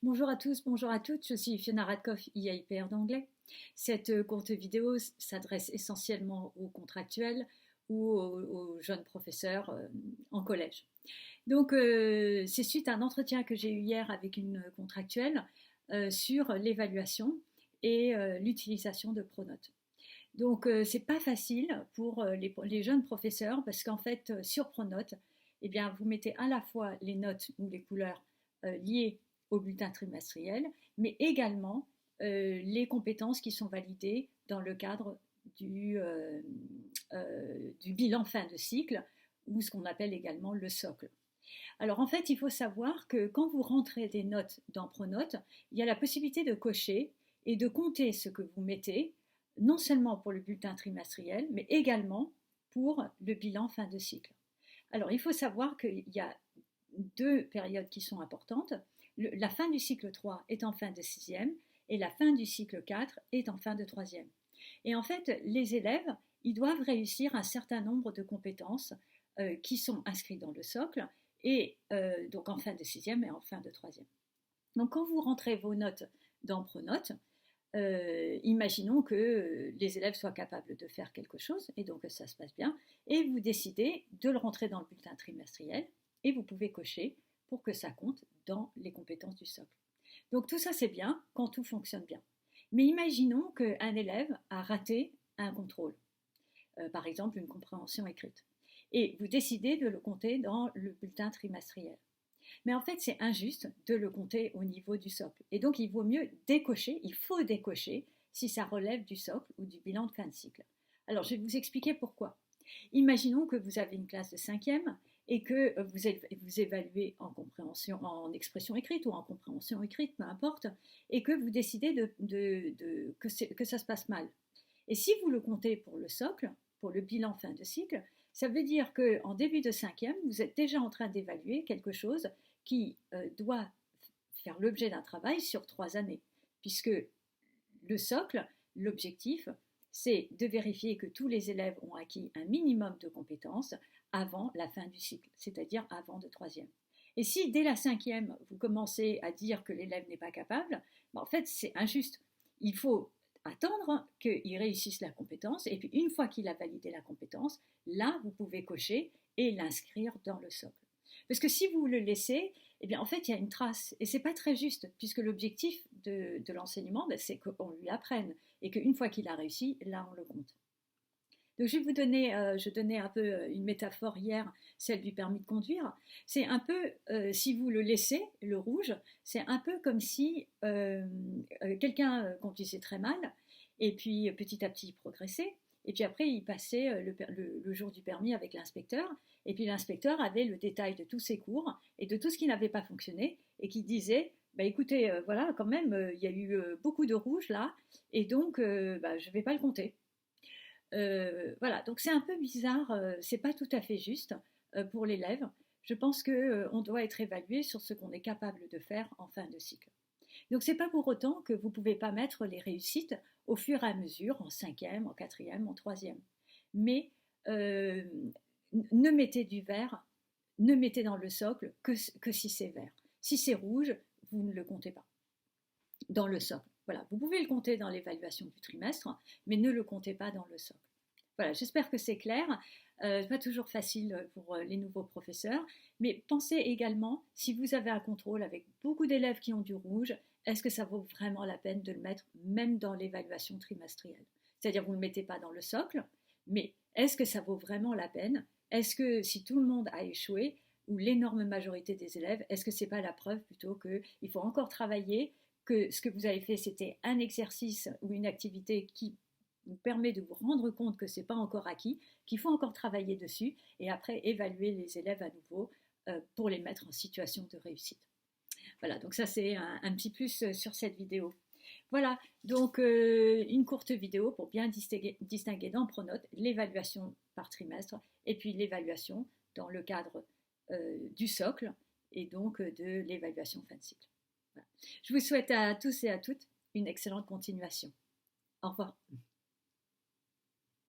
Bonjour à tous, bonjour à toutes, je suis Fiona Radkoff, IAIPR d'anglais. Cette courte vidéo s'adresse essentiellement aux contractuels ou aux jeunes professeurs en collège. Donc c'est suite à un entretien que j'ai eu hier avec une contractuelle sur l'évaluation et l'utilisation de Pronote. Donc c'est pas facile pour les jeunes professeurs parce qu'en fait sur Pronote, eh bien, vous mettez à la fois les notes ou les couleurs liées au bulletin trimestriel, mais également les compétences qui sont validées dans le cadre du bilan fin de cycle, ou ce qu'on appelle également le socle. Alors en fait, il faut savoir que quand vous rentrez des notes dans Pronote, il y a la possibilité de cocher et de compter ce que vous mettez, non seulement pour le bulletin trimestriel, mais également pour le bilan fin de cycle. Alors il faut savoir qu'il y a deux périodes qui sont importantes. La fin du cycle 3 est en fin de sixième et la fin du cycle 4 est en fin de troisième. Et en fait, les élèves, ils doivent réussir un certain nombre de compétences qui sont inscrites dans le socle, et donc en fin de sixième et en fin de troisième. Donc quand vous rentrez vos notes dans Pronote, imaginons que les élèves soient capables de faire quelque chose, et donc ça se passe bien, et vous décidez de le rentrer dans le bulletin trimestriel, et vous pouvez cocher pour que ça compte dans les compétences du socle. Donc tout ça c'est bien quand tout fonctionne bien. Mais imaginons qu'un élève a raté un contrôle, par exemple une compréhension écrite, et vous décidez de le compter dans le bulletin trimestriel. Mais en fait, c'est injuste de le compter au niveau du socle. Et donc, il vaut mieux décocher, il faut décocher si ça relève du socle ou du bilan de fin de cycle. Alors, je vais vous expliquer pourquoi. Imaginons que vous avez une classe de cinquième et que vous évaluez en compréhension, en expression écrite ou en compréhension écrite, peu importe, et que vous décidez que ça se passe mal. Et si vous le comptez pour le socle, pour le bilan fin de cycle, ça veut dire qu'en début de cinquième, vous êtes déjà en train d'évaluer quelque chose qui doit faire l'objet d'un travail sur 3 années, puisque le socle, l'objectif, c'est de vérifier que tous les élèves ont acquis un minimum de compétences avant la fin du cycle, c'est-à-dire avant de troisième. Et si dès la cinquième, vous commencez à dire que l'élève n'est pas capable, en fait, c'est injuste. Il faut attendre qu'il réussisse la compétence, et puis une fois qu'il a validé la compétence, là, vous pouvez cocher et l'inscrire dans le socle. Parce que si vous le laissez, eh bien, en fait, il y a une trace, et c'est pas très juste, puisque l'objectif de l'enseignement, c'est qu'on lui apprenne, et qu'une fois qu'il a réussi, là, on le compte. Donc, je vais vous donner, je donnais un peu une métaphore hier, celle du permis de conduire. C'est un peu, si vous le laissez, le rouge, c'est un peu comme si quelqu'un conduisait très mal, et puis petit à petit il progressait, et puis après il passait le jour du permis avec l'inspecteur, et puis l'inspecteur avait le détail de tous ses cours et de tout ce qui n'avait pas fonctionné, et qui disait, bah, écoutez, voilà, quand même, il y a eu beaucoup de rouge là, et donc bah, je ne vais pas le compter. Voilà, donc c'est un peu bizarre, c'est pas tout à fait juste pour l'élève. Je pense qu'on doit être évalué sur ce qu'on est capable de faire en fin de cycle. Donc c'est pas pour autant que vous pouvez pas mettre les réussites au fur et à mesure, en cinquième, en quatrième, en troisième. Mais euh, ne mettez du vert, ne mettez dans le socle que si c'est vert. Si c'est rouge, vous ne le comptez pas dans le socle. Voilà, vous pouvez le compter dans l'évaluation du trimestre, mais ne le comptez pas dans le socle. Voilà, j'espère que c'est clair. Pas toujours facile pour les nouveaux professeurs, mais pensez également, si vous avez un contrôle avec beaucoup d'élèves qui ont du rouge, est-ce que ça vaut vraiment la peine de le mettre même dans l'évaluation trimestrielle? C'est-à-dire, vous ne le mettez pas dans le socle, mais est-ce que ça vaut vraiment la peine? Est-ce que si tout le monde a échoué, ou l'énorme majorité des élèves, est-ce que ce n'est pas la preuve plutôt qu'il faut encore travailler, que ce que vous avez fait, c'était un exercice ou une activité qui vous permet de vous rendre compte que ce n'est pas encore acquis, qu'il faut encore travailler dessus, et après évaluer les élèves à nouveau pour les mettre en situation de réussite. Voilà, donc ça c'est un petit plus sur cette vidéo. Voilà, donc une courte vidéo pour bien distinguer dans Pronote l'évaluation par trimestre et puis l'évaluation dans le cadre du socle et donc de l'évaluation fin de cycle. Voilà. Je vous souhaite à tous et à toutes une excellente continuation. Au revoir.